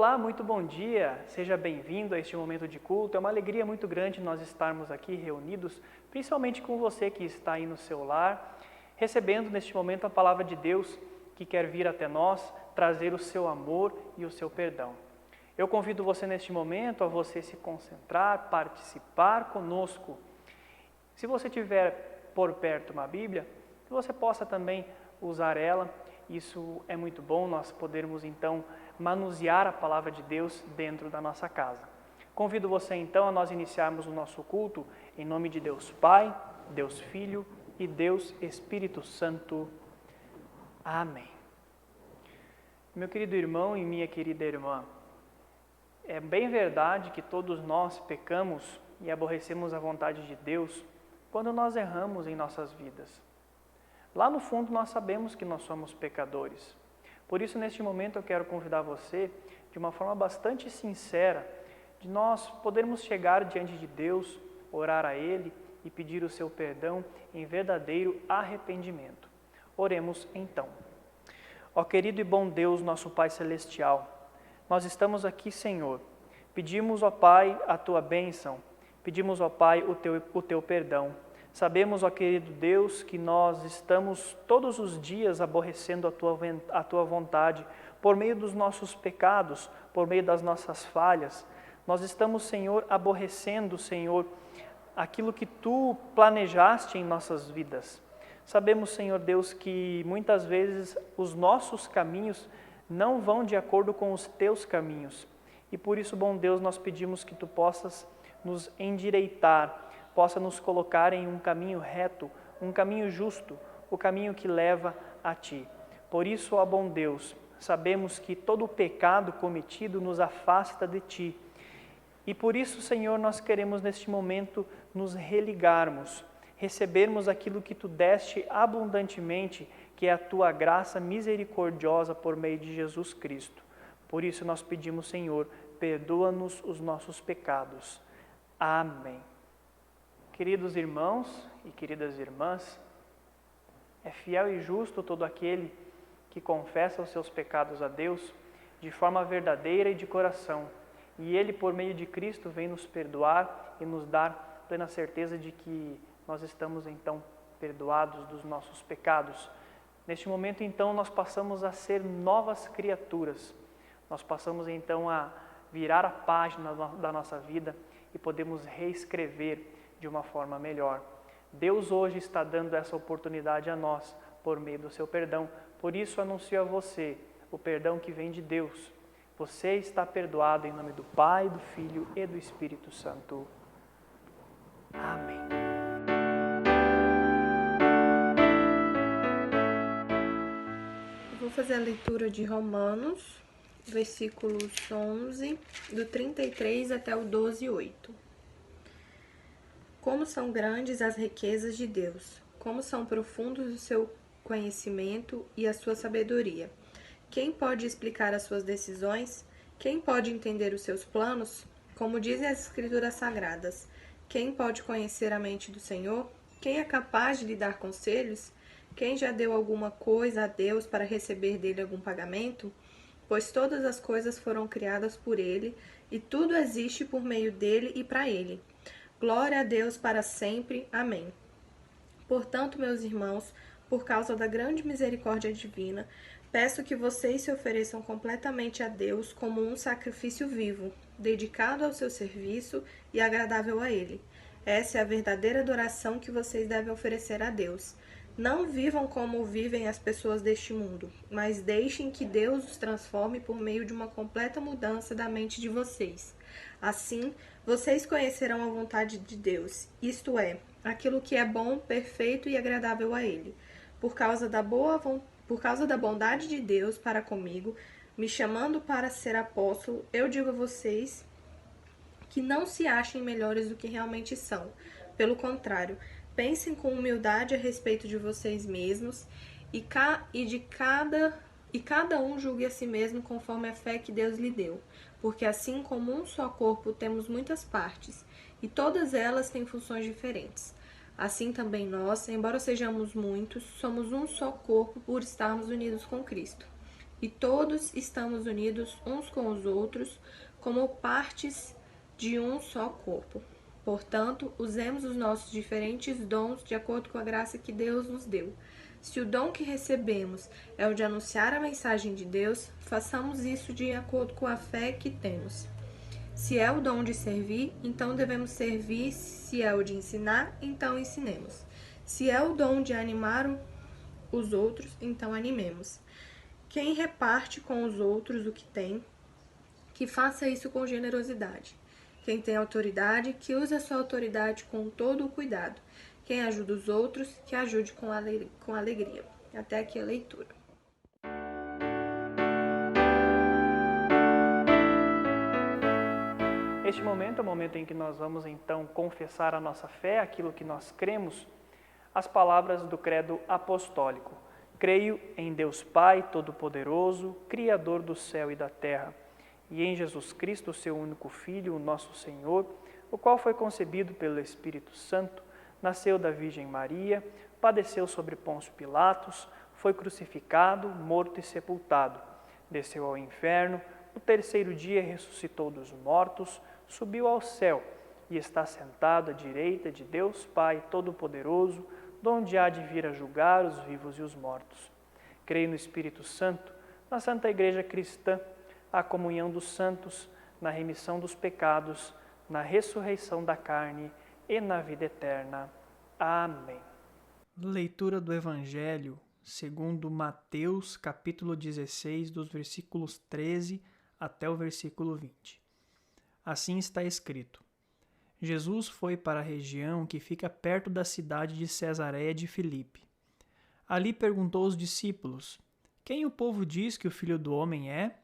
Olá, muito bom dia, seja bem-vindo a este momento de culto. É uma alegria muito grande nós estarmos aqui reunidos, principalmente com você que está aí no seu lar, recebendo neste momento a palavra de Deus que quer vir até nós, trazer o seu amor e o seu perdão. Eu convido você neste momento a você se concentrar, participar conosco. Se você tiver por perto uma Bíblia, que você possa também usar ela. Isso é muito bom, nós podermos então manusear a palavra de Deus dentro da nossa casa. Convido você então a nós iniciarmos o nosso culto em nome de Deus Pai, Deus Filho e Deus Espírito Santo. Amém. Meu querido irmão e minha querida irmã, é bem verdade que todos nós pecamos e aborrecemos a vontade de Deus quando nós erramos em nossas vidas. Lá no fundo nós sabemos que nós somos pecadores. Por isso, neste momento, eu quero convidar você, de uma forma bastante sincera, de nós podermos chegar diante de Deus, orar a Ele e pedir o seu perdão em verdadeiro arrependimento. Oremos então. Ó querido e bom Deus, nosso Pai Celestial, nós estamos aqui, Senhor. Pedimos, ó Pai, a Tua bênção. Pedimos, ó Pai, o Teu perdão. Sabemos, ó querido Deus, que nós estamos todos os dias aborrecendo a Tua vontade por meio dos nossos pecados, por meio das nossas falhas. Nós estamos, Senhor, aborrecendo, Senhor, aquilo que Tu planejaste em nossas vidas. Sabemos, Senhor Deus, que muitas vezes os nossos caminhos não vão de acordo com os Teus caminhos. E por isso, bom Deus, nós pedimos que Tu possas nos endireitar, possa nos colocar em um caminho reto, um caminho justo, o caminho que leva a Ti. Por isso, ó bom Deus, sabemos que todo o pecado cometido nos afasta de Ti. E por isso, Senhor, nós queremos neste momento nos religarmos, recebermos aquilo que Tu deste abundantemente, que é a Tua graça misericordiosa por meio de Jesus Cristo. Por isso nós pedimos, Senhor, perdoa-nos os nossos pecados. Amém. Queridos irmãos e queridas irmãs, é fiel e justo todo aquele que confessa os seus pecados a Deus de forma verdadeira e de coração. E Ele, por meio de Cristo, vem nos perdoar e nos dar plena certeza de que nós estamos, então, perdoados dos nossos pecados. Neste momento, então, nós passamos a ser novas criaturas. Nós passamos, então, a virar a página da nossa vida e podemos reescrever de uma forma melhor. Deus hoje está dando essa oportunidade a nós, por meio do seu perdão. Por isso anuncio a você o perdão que vem de Deus. Você está perdoado em nome do Pai, do Filho e do Espírito Santo. Amém. Eu vou fazer a leitura de Romanos, versículos 11, do 33 até o 12:8. Como são grandes as riquezas de Deus, como são profundos o seu conhecimento e a sua sabedoria. Quem pode explicar as suas decisões? Quem pode entender os seus planos? Como dizem as Escrituras Sagradas, quem pode conhecer a mente do Senhor? Quem é capaz de lhe dar conselhos? Quem já deu alguma coisa a Deus para receber dele algum pagamento? Pois todas as coisas foram criadas por ele, e tudo existe por meio dele e para ele. Glória a Deus para sempre. Amém. Portanto, meus irmãos, por causa da grande misericórdia divina, peço que vocês se ofereçam completamente a Deus como um sacrifício vivo, dedicado ao seu serviço e agradável a Ele. Essa é a verdadeira adoração que vocês devem oferecer a Deus. Não vivam como vivem as pessoas deste mundo, mas deixem que Deus os transforme por meio de uma completa mudança da mente de vocês. Assim, vocês conhecerão a vontade de Deus, isto é, aquilo que é bom, perfeito e agradável a Ele. Por causa da bondade de Deus para comigo, me chamando para ser apóstolo, eu digo a vocês que não se achem melhores do que realmente são. Pelo contrário, pensem com humildade a respeito de vocês mesmos e cada um julgue a si mesmo conforme a fé que Deus lhe deu. Porque assim como um só corpo temos muitas partes, e todas elas têm funções diferentes. Assim também nós, embora sejamos muitos, somos um só corpo por estarmos unidos com Cristo. e todos estamos unidos uns com os outros como partes de um só corpo. Portanto, usemos os nossos diferentes dons de acordo com a graça que Deus nos deu. Se o dom que recebemos é o de anunciar a mensagem de Deus, façamos isso de acordo com a fé que temos. Se é o dom de servir, então devemos servir. Se é o de ensinar, então ensinemos. Se é o dom de animar os outros, então animemos. Quem reparte com os outros o que tem, que faça isso com generosidade. Quem tem autoridade, que use a sua autoridade com todo o cuidado. Quem ajuda os outros, que ajude com alegria. Até aqui a leitura. Este momento é o momento em que nós vamos então confessar a nossa fé, aquilo que nós cremos, as palavras do credo apostólico. Creio em Deus Pai Todo-Poderoso, Criador do céu e da terra, e em Jesus Cristo, seu único Filho, o nosso Senhor, o qual foi concebido pelo Espírito Santo, nasceu da Virgem Maria, padeceu sobre Pôncio Pilatos, foi crucificado, morto e sepultado, desceu ao inferno, no terceiro dia ressuscitou dos mortos, subiu ao céu e está sentado à direita de Deus Pai Todo-Poderoso, donde há de vir a julgar os vivos e os mortos. Creio no Espírito Santo, na Santa Igreja Cristã, a comunhão dos santos, na remissão dos pecados, na ressurreição da carne e na vida eterna. Amém. Leitura do Evangelho segundo Mateus, capítulo 16, dos versículos 13 até o versículo 20. Assim está escrito: Jesus foi para a região que fica perto da cidade de Cesareia de Filipe. Ali perguntou aos discípulos: Quem o povo diz que o Filho do Homem é?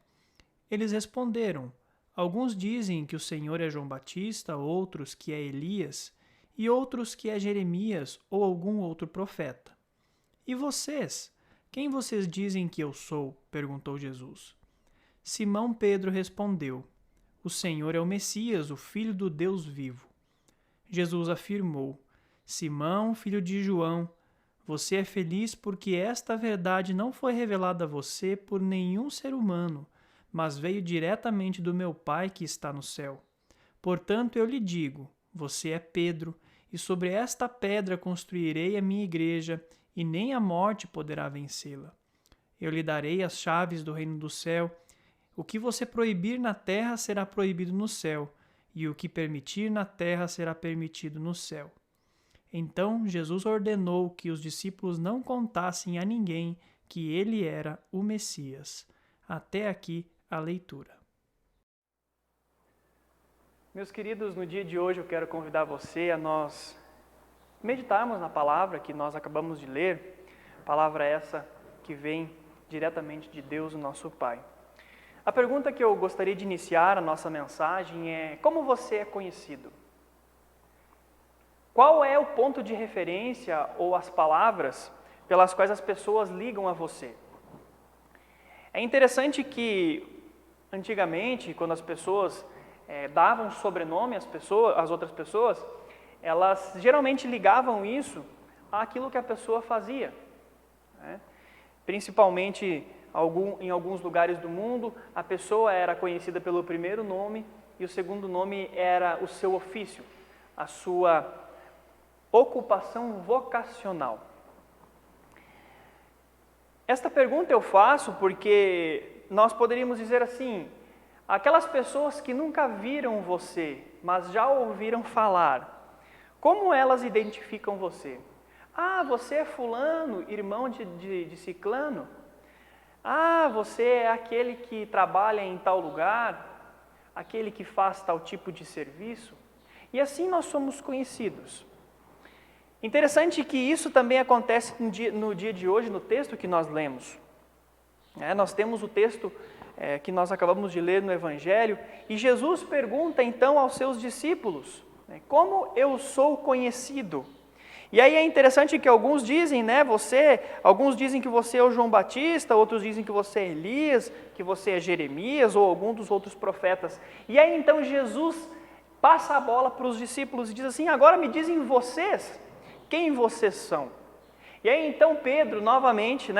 Eles responderam: Alguns dizem que o Senhor é João Batista, outros que é Elias, e outros que é Jeremias ou algum outro profeta. E vocês? Quem vocês dizem que eu sou? Perguntou Jesus. Simão Pedro respondeu: O Senhor é o Messias, o Filho do Deus vivo. Jesus afirmou: Simão, filho de João, você é feliz porque esta verdade não foi revelada a você por nenhum ser humano, mas veio diretamente do meu Pai que está no céu. Portanto, eu lhe digo, você é Pedro, e sobre esta pedra construirei a minha igreja, e nem a morte poderá vencê-la. Eu lhe darei as chaves do reino do céu. O que você proibir na terra será proibido no céu, e o que permitir na terra será permitido no céu. Então Jesus ordenou que os discípulos não contassem a ninguém que ele era o Messias. Até aqui a leitura. Meus queridos, no dia de hoje eu quero convidar você a nós meditarmos na palavra que nós acabamos de ler, palavra essa que vem diretamente de Deus, o nosso Pai. A pergunta que eu gostaria de iniciar a nossa mensagem é: como você é conhecido? Qual é o ponto de referência ou as palavras pelas quais as pessoas ligam a você? É interessante que antigamente, quando as pessoas davam sobrenome às outras pessoas, elas geralmente ligavam isso àquilo que a pessoa fazia, né? Principalmente em alguns lugares do mundo, a pessoa era conhecida pelo primeiro nome e o segundo nome era o seu ofício, a sua ocupação vocacional. Esta pergunta eu faço porque nós poderíamos dizer assim: aquelas pessoas que nunca viram você, mas já ouviram falar, como elas identificam você? Ah, você é fulano, irmão de ciclano? Ah, você é aquele que trabalha em tal lugar, aquele que faz tal tipo de serviço? E assim nós somos conhecidos. Interessante que isso também acontece no dia de hoje, no texto que nós lemos. Nós temos o texto que nós acabamos de ler no Evangelho, e Jesus pergunta então aos seus discípulos, como eu sou conhecido? E aí é interessante que alguns dizem, alguns dizem que você é o João Batista, outros dizem que você é Elias, que você é Jeremias ou algum dos outros profetas. E aí então Jesus passa a bola para os discípulos e diz assim: agora me dizem vocês, quem vocês são? E aí então Pedro novamente,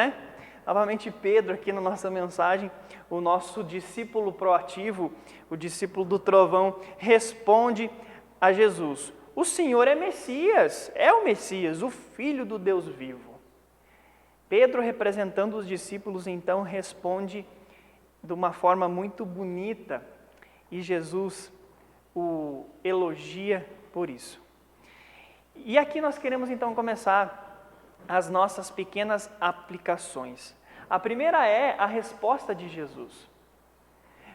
Novamente Pedro aqui na nossa mensagem, o nosso discípulo proativo, o discípulo do trovão, responde a Jesus: o Senhor é Messias, é o Messias, o Filho do Deus vivo. Pedro, representando os discípulos, então responde de uma forma muito bonita e Jesus o elogia por isso. E aqui nós queremos então começar as nossas pequenas aplicações. A primeira é a resposta de Jesus.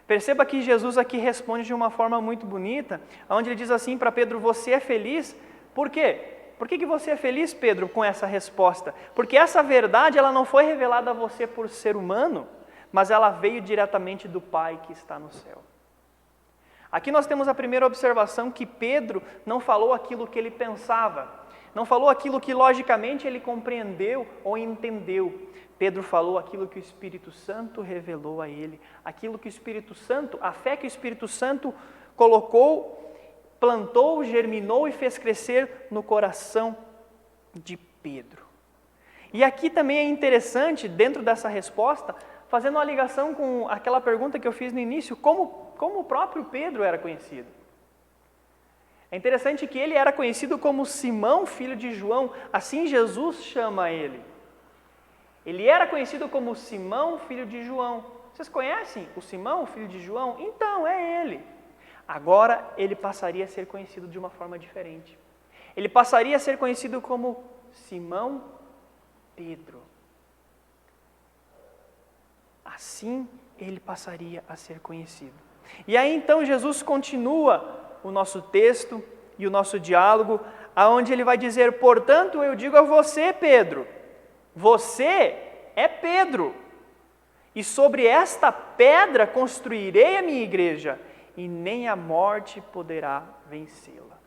Perceba que Jesus aqui responde de uma forma muito bonita, onde ele diz assim para Pedro: você é feliz? Por quê? Por que você é feliz, Pedro, com essa resposta? Porque essa verdade ela não foi revelada a você por ser humano, mas ela veio diretamente do Pai que está no céu. Aqui nós temos a primeira observação, que Pedro não falou aquilo que ele pensava, não falou aquilo que logicamente ele compreendeu ou entendeu. Pedro falou aquilo que o Espírito Santo revelou a ele, aquilo que o Espírito Santo, a fé que o Espírito Santo colocou, plantou, germinou e fez crescer no coração de Pedro. E aqui também é interessante, dentro dessa resposta, fazendo uma ligação com aquela pergunta que eu fiz no início, como o próprio Pedro era conhecido. É interessante que ele era conhecido como Simão, filho de João, assim Jesus chama ele. Ele era conhecido como Simão, filho de João. Vocês conhecem o Simão, filho de João? Então, é ele. Agora, ele passaria a ser conhecido de uma forma diferente. Ele passaria a ser conhecido como Simão Pedro. Assim, ele passaria a ser conhecido. E aí, então, Jesus continua o nosso texto e o nosso diálogo, aonde ele vai dizer: portanto, eu digo a você, Pedro, você é Pedro, e sobre esta pedra construirei a minha igreja, e nem a morte poderá vencê-la.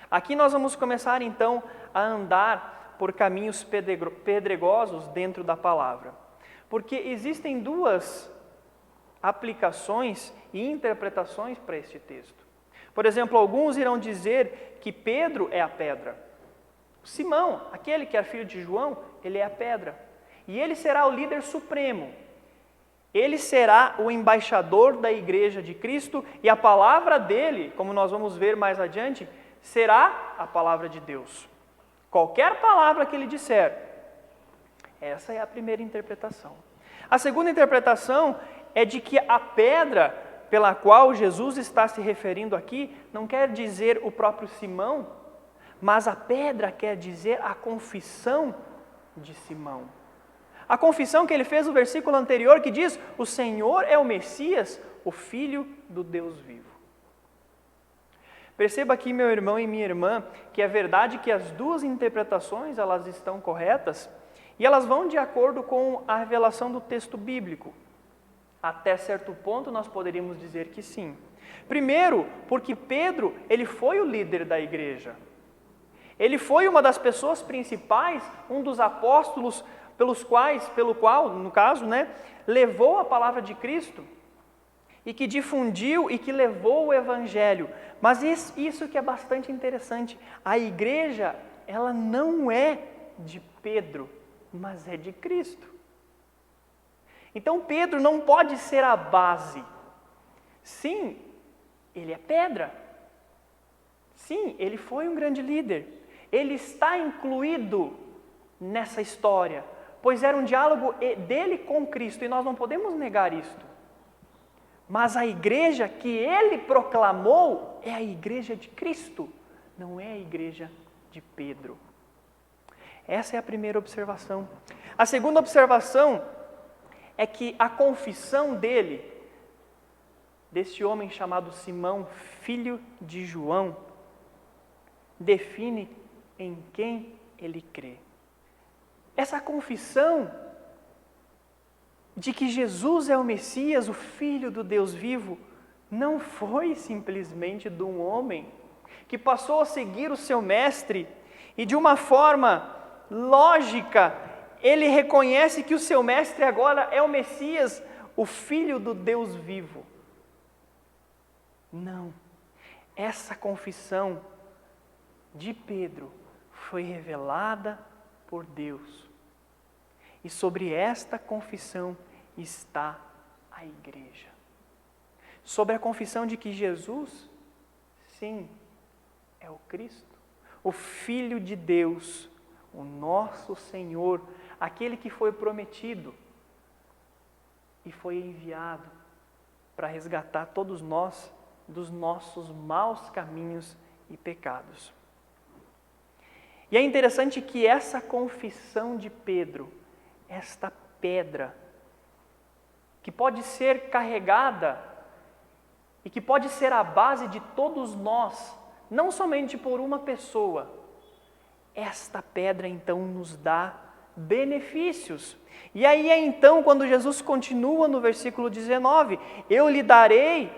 Aqui nós vamos começar então a andar por caminhos pedregosos dentro da palavra, porque existem duas aplicações e interpretações para este texto. Por exemplo, alguns irão dizer que Pedro é a pedra. Simão, aquele que é filho de João, ele é a pedra. E ele será o líder supremo. Ele será o embaixador da igreja de Cristo e a palavra dele, como nós vamos ver mais adiante, será a palavra de Deus. Qualquer palavra que ele disser, essa é a primeira interpretação. A segunda interpretação é de que a pedra pela qual Jesus está se referindo aqui não quer dizer o próprio Simão, mas a pedra quer dizer a confissão de Simão. A confissão que ele fez no versículo anterior, que diz: o Senhor é o Messias, o Filho do Deus vivo. Perceba aqui, meu irmão e minha irmã, que é verdade que as duas interpretações elas estão corretas e elas vão de acordo com a revelação do texto bíblico. Até certo ponto nós poderíamos dizer que sim. Primeiro, porque Pedro, ele foi o líder da igreja. Ele foi uma das pessoas principais, um dos apóstolos pelo qual, no caso, levou a palavra de Cristo e que difundiu e que levou o evangelho. Mas isso que é bastante interessante, a igreja, ela não é de Pedro, mas é de Cristo. Então Pedro não pode ser a base. Sim, ele é pedra. Sim, ele foi um grande líder. Ele está incluído nessa história, pois era um diálogo dele com Cristo e nós não podemos negar isto. Mas a igreja que ele proclamou é a igreja de Cristo, não é a igreja de Pedro. Essa é a primeira observação. A segunda observação é que a confissão desse homem chamado Simão, filho de João, define em quem ele crê. Essa confissão de que Jesus é o Messias, o Filho do Deus vivo, não foi simplesmente de um homem que passou a seguir o seu mestre e de uma forma lógica ele reconhece que o seu mestre agora é o Messias, o Filho do Deus vivo. Não, essa confissão de Pedro foi revelada por Deus. E sobre esta confissão está a igreja. Sobre a confissão de que Jesus, sim, é o Cristo, o Filho de Deus, o nosso Senhor, aquele que foi prometido e foi enviado para resgatar todos nós dos nossos maus caminhos e pecados. E é interessante que essa confissão de Pedro, esta pedra, que pode ser carregada e que pode ser a base de todos nós, não somente por uma pessoa, esta pedra então nos dá benefícios. E aí é então quando Jesus continua no versículo 19, eu lhe darei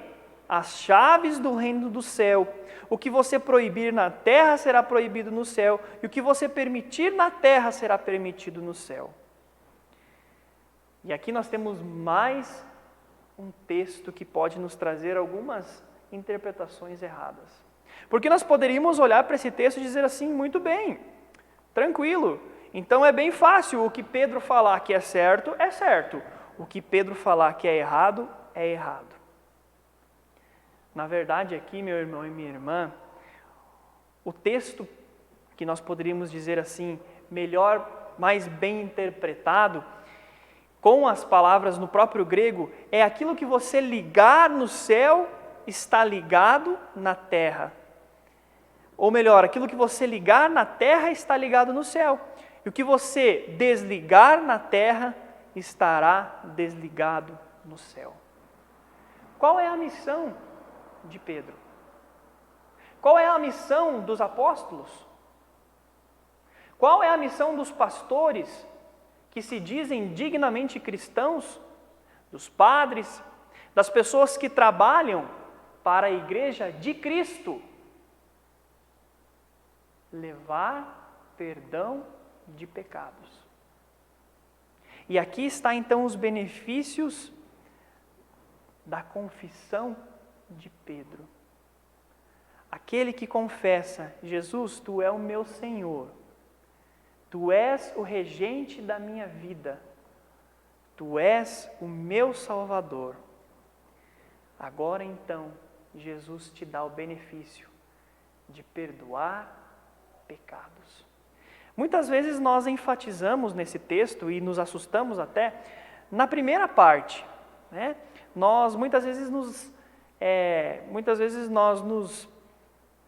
as chaves do reino do céu. O que você proibir na terra será proibido no céu, e o que você permitir na terra será permitido no céu. E aqui nós temos mais um texto que pode nos trazer algumas interpretações erradas. Porque nós poderíamos olhar para esse texto e dizer assim, muito bem, tranquilo, então é bem fácil, o que Pedro falar que é certo, o que Pedro falar que é errado. Na verdade aqui, meu irmão e minha irmã, o texto que nós poderíamos dizer assim, melhor, mais bem interpretado, com as palavras no próprio grego, é aquilo que você ligar no céu está ligado na terra. Ou melhor, aquilo que você ligar na terra está ligado no céu. E o que você desligar na terra estará desligado no céu. Qual é a missão de Pedro? Qual é a missão dos apóstolos? Qual é a missão dos pastores que se dizem dignamente cristãos, dos padres, das pessoas que trabalham para a igreja de Cristo? Levar perdão de pecados. E aqui está então os benefícios da confissão de Pedro. Aquele que confessa, Jesus, tu és o meu Senhor, tu és o regente da minha vida, tu és o meu Salvador. Agora então, Jesus te dá o benefício de perdoar pecados. Muitas vezes nós enfatizamos nesse texto e nos assustamos até na primeira parte, né? Muitas vezes nós nos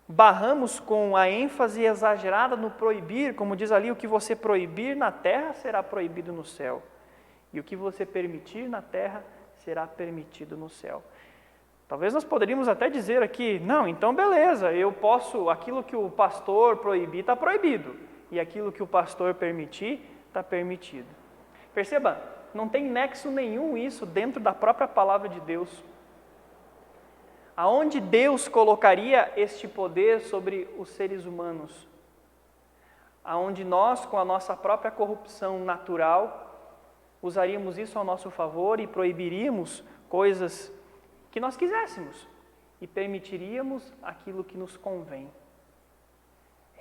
barramos com a ênfase exagerada no proibir, como diz ali, o que você proibir na terra será proibido no céu, e o que você permitir na terra será permitido no céu. Talvez nós poderíamos até dizer aqui, não, então beleza, eu posso, aquilo que o pastor proibir está proibido, e aquilo que o pastor permitir está permitido. Perceba, não tem nexo nenhum isso dentro da própria palavra de Deus. Aonde Deus colocaria este poder sobre os seres humanos? Aonde nós, com a nossa própria corrupção natural, usaríamos isso ao nosso favor e proibiríamos coisas que nós quiséssemos e permitiríamos aquilo que nos convém.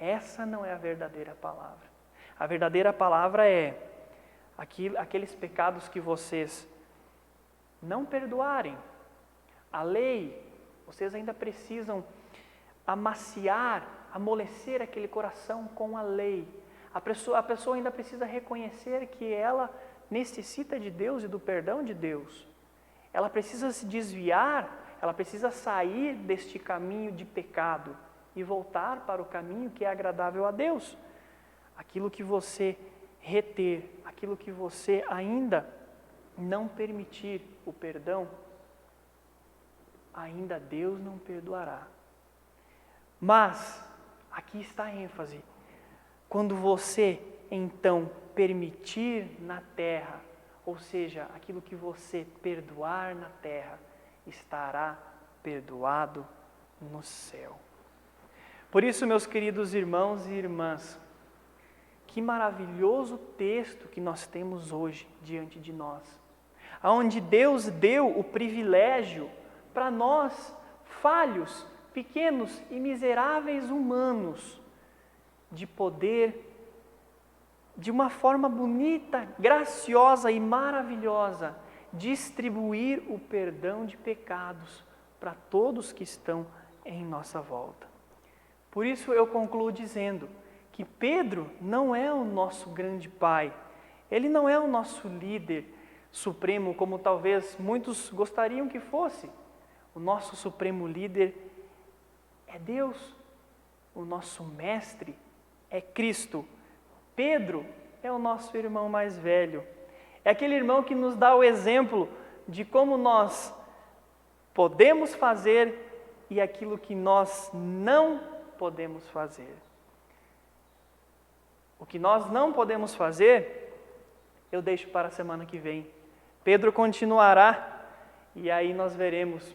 Essa não é a verdadeira palavra. A verdadeira palavra é aqueles pecados que vocês não perdoarem. A lei, vocês ainda precisam amaciar, amolecer aquele coração com a lei. A pessoa ainda precisa reconhecer que ela necessita de Deus e do perdão de Deus. Ela precisa se desviar, ela precisa sair deste caminho de pecado e voltar para o caminho que é agradável a Deus. Aquilo que você reter, aquilo que você ainda não permitir o perdão, ainda Deus não perdoará. Mas, aqui está a ênfase, quando você então permitir na terra, ou seja, aquilo que você perdoar na terra, estará perdoado no céu. Por isso, meus queridos irmãos e irmãs, que maravilhoso texto que nós temos hoje diante de nós, onde Deus deu o privilégio para nós, falhos, pequenos e miseráveis humanos, de poder de uma forma bonita, graciosa e maravilhosa, distribuir o perdão de pecados para todos que estão em nossa volta. Por isso eu concluo dizendo que Pedro não é o nosso grande pai, ele não é o nosso líder supremo, como talvez muitos gostariam que fosse. O nosso supremo líder é Deus, o nosso mestre é Cristo. Pedro é o nosso irmão mais velho, é aquele irmão que nos dá o exemplo de como nós podemos fazer e aquilo que nós não podemos fazer. O que nós não podemos fazer, eu deixo para a semana que vem. Pedro continuará e aí nós veremos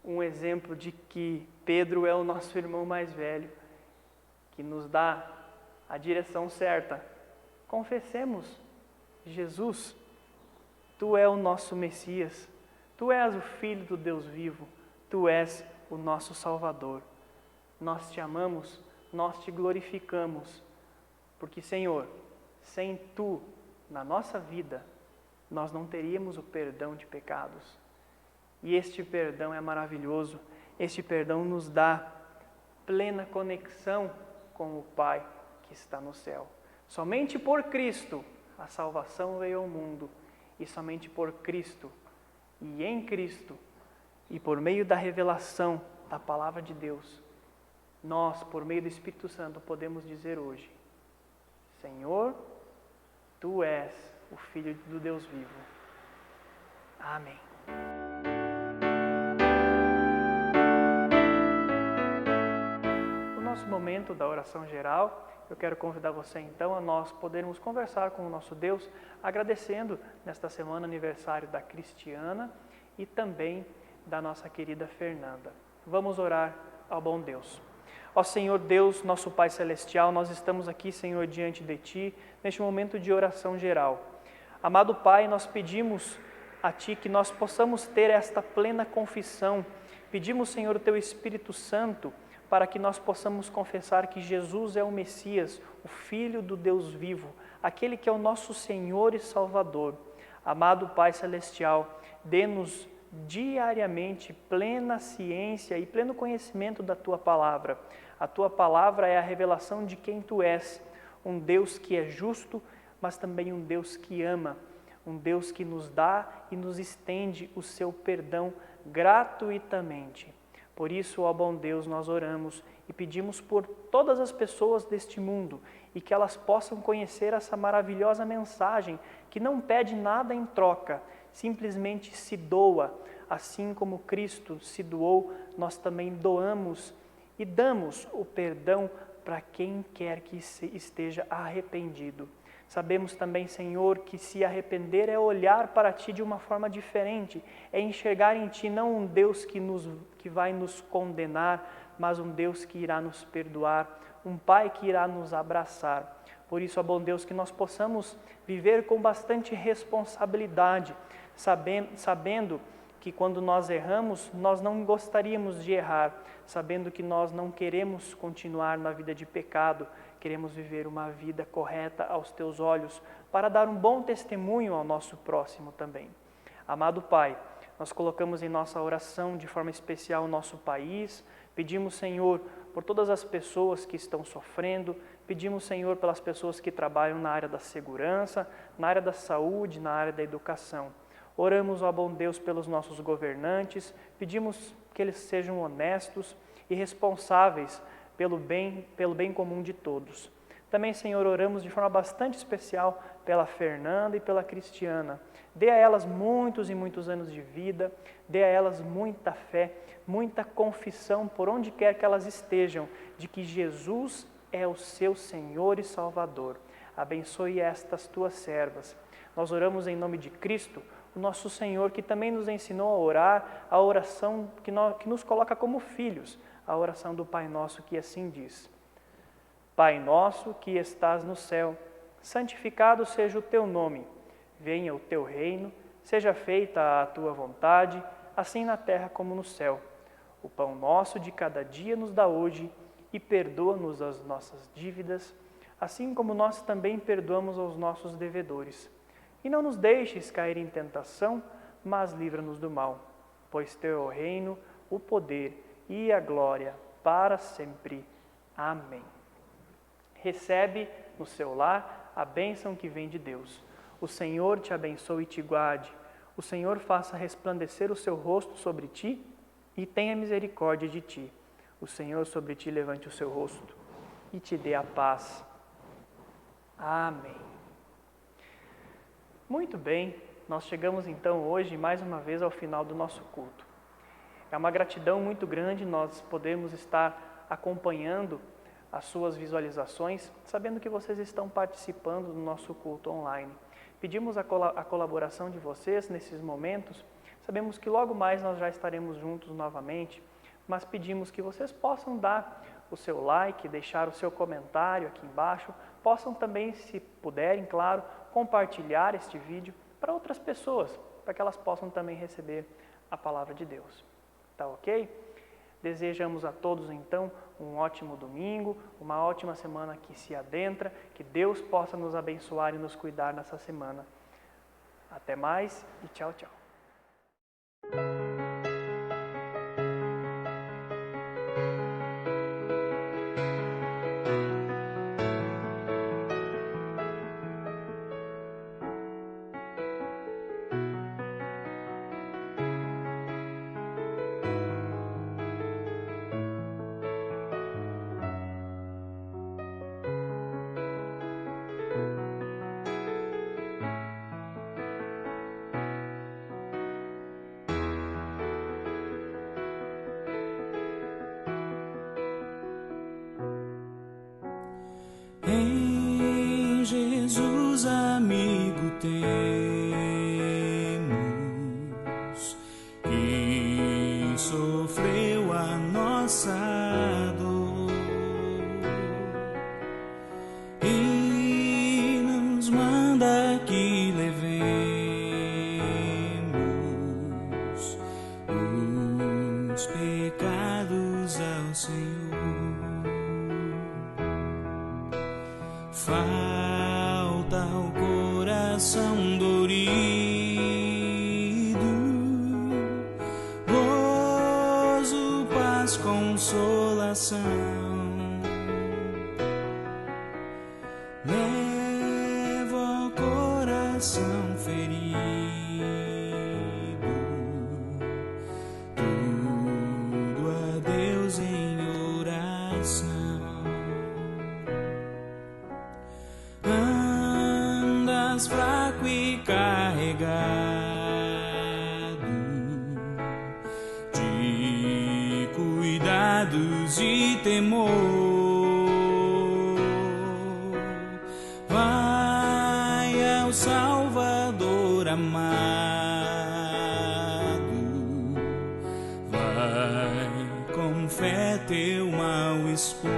um exemplo de que Pedro é o nosso irmão mais velho, que nos dá a direção certa. Confessemos: Jesus, Tu és o nosso Messias, Tu és o Filho do Deus vivo, Tu és o nosso Salvador. Nós Te amamos, nós Te glorificamos, porque, Senhor, sem Tu na nossa vida, nós não teríamos o perdão de pecados. E este perdão é maravilhoso, este perdão nos dá plena conexão com o Pai que está no céu. Somente por Cristo a salvação veio ao mundo, e somente por Cristo e em Cristo e por meio da revelação da Palavra de Deus, nós, por meio do Espírito Santo, podemos dizer hoje: Senhor, Tu és o Filho do Deus vivo. Amém. No nosso momento da oração geral, eu quero convidar você então a nós podermos conversar com o nosso Deus, agradecendo nesta semana aniversário da Cristiana e também da nossa querida Fernanda. Vamos orar ao bom Deus. Ó Senhor Deus, nosso Pai Celestial, nós estamos aqui, Senhor, diante de Ti, neste momento de oração geral. Amado Pai, nós pedimos a Ti que nós possamos ter esta plena confissão. Pedimos, Senhor, o Teu Espírito Santo, para que nós possamos confessar que Jesus é o Messias, o Filho do Deus vivo, aquele que é o nosso Senhor e Salvador. Amado Pai Celestial, dê-nos diariamente plena ciência e pleno conhecimento da Tua Palavra. A Tua Palavra é a revelação de quem Tu és, um Deus que é justo, mas também um Deus que ama, um Deus que nos dá e nos estende o Seu perdão gratuitamente. Por isso, ó bom Deus, nós oramos e pedimos por todas as pessoas deste mundo e que elas possam conhecer essa maravilhosa mensagem que não pede nada em troca, simplesmente se doa. Assim como Cristo se doou, nós também doamos e damos o perdão para quem quer que esteja arrependido. Sabemos também, Senhor, que se arrepender é olhar para Ti de uma forma diferente, é enxergar em Ti não um Deus que vai nos condenar, mas um Deus que irá nos perdoar, um Pai que irá nos abraçar. Por isso, ó bom Deus, que nós possamos viver com bastante responsabilidade, sabendo que quando nós erramos, nós não gostaríamos de errar, sabendo que nós não queremos continuar na vida de pecado, queremos viver uma vida correta aos Teus olhos, para dar um bom testemunho ao nosso próximo também. Amado Pai, nós colocamos em nossa oração de forma especial o nosso país, pedimos, Senhor, por todas as pessoas que estão sofrendo, pedimos, Senhor, pelas pessoas que trabalham na área da segurança, na área da saúde, na área da educação. Oramos, ó bom Deus, pelos nossos governantes, pedimos que eles sejam honestos e responsáveis pelo bem comum de todos. Também, Senhor, oramos de forma bastante especial pela Fernanda e pela Cristiana. Dê a elas muitos e muitos anos de vida, dê a elas muita fé, muita confissão por onde quer que elas estejam, de que Jesus é o seu Senhor e Salvador. Abençoe estas Tuas servas. Nós oramos em nome de Cristo, o nosso Senhor, que também nos ensinou a orar, a oração que nos coloca como filhos, a oração do Pai Nosso, que assim diz: Pai nosso que estás no céu, santificado seja o Teu nome. Venha o Teu reino, seja feita a Tua vontade, assim na terra como no céu. O pão nosso de cada dia nos dá hoje e perdoa-nos as nossas dívidas, assim como nós também perdoamos aos nossos devedores. E não nos deixes cair em tentação, mas livra-nos do mal, pois teu é o reino, o poder e a glória para sempre. Amém. Recebe no seu lar a bênção que vem de Deus. O Senhor te abençoe e te guarde. O Senhor faça resplandecer o seu rosto sobre ti e tenha misericórdia de ti. O Senhor sobre ti levante o seu rosto e te dê a paz. Amém. Muito bem, nós chegamos então hoje mais uma vez ao final do nosso culto. É uma gratidão muito grande nós podermos estar acompanhando as suas visualizações, sabendo que vocês estão participando do nosso culto online. Pedimos a colaboração de vocês nesses momentos. Sabemos que logo mais nós já estaremos juntos novamente, mas pedimos que vocês possam dar o seu like, deixar o seu comentário aqui embaixo, possam também, se puderem, claro, compartilhar este vídeo para outras pessoas, para que elas possam também receber a palavra de Deus. Tá ok? Desejamos a todos, então, um ótimo domingo, uma ótima semana que se adentra, que Deus possa nos abençoar e nos cuidar nessa semana. Até mais e tchau, tchau. Em Jesus, amigo, temos que sofreu a nossa dor e nos manda que levemos os pecados ao Senhor. Falta o coração dorido, gozo, paz, consolação. Leva o coração ferido, tudo a Deus em oração. Andas fraco e carregado de cuidados e temor. Vai ao Salvador amado, vai com fé teu mal expor.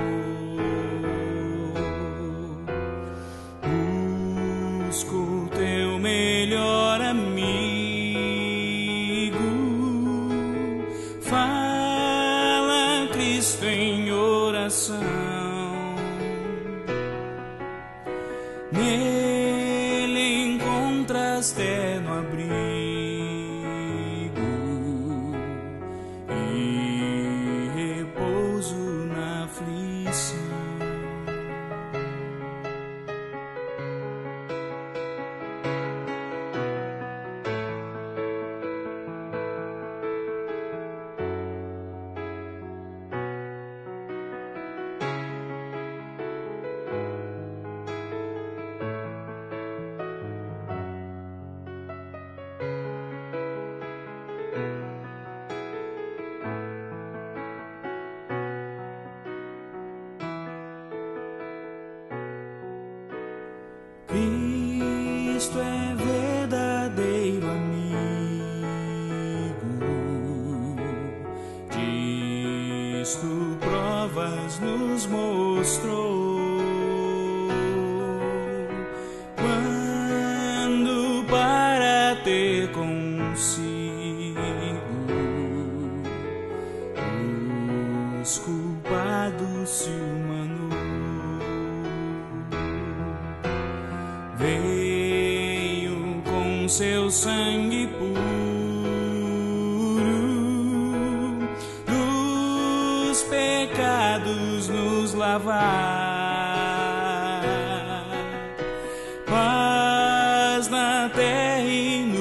Busca o teu melhor amigo, fala a Cristo em oração. Nele encontras terno abrigo e repouso na aflição. Cristo é verdadeiro amigo, disto provas nos mostrou, quando para ter consigo os culpados se humanou. com seu sangue puro dos pecados nos lavar. Paz na terra e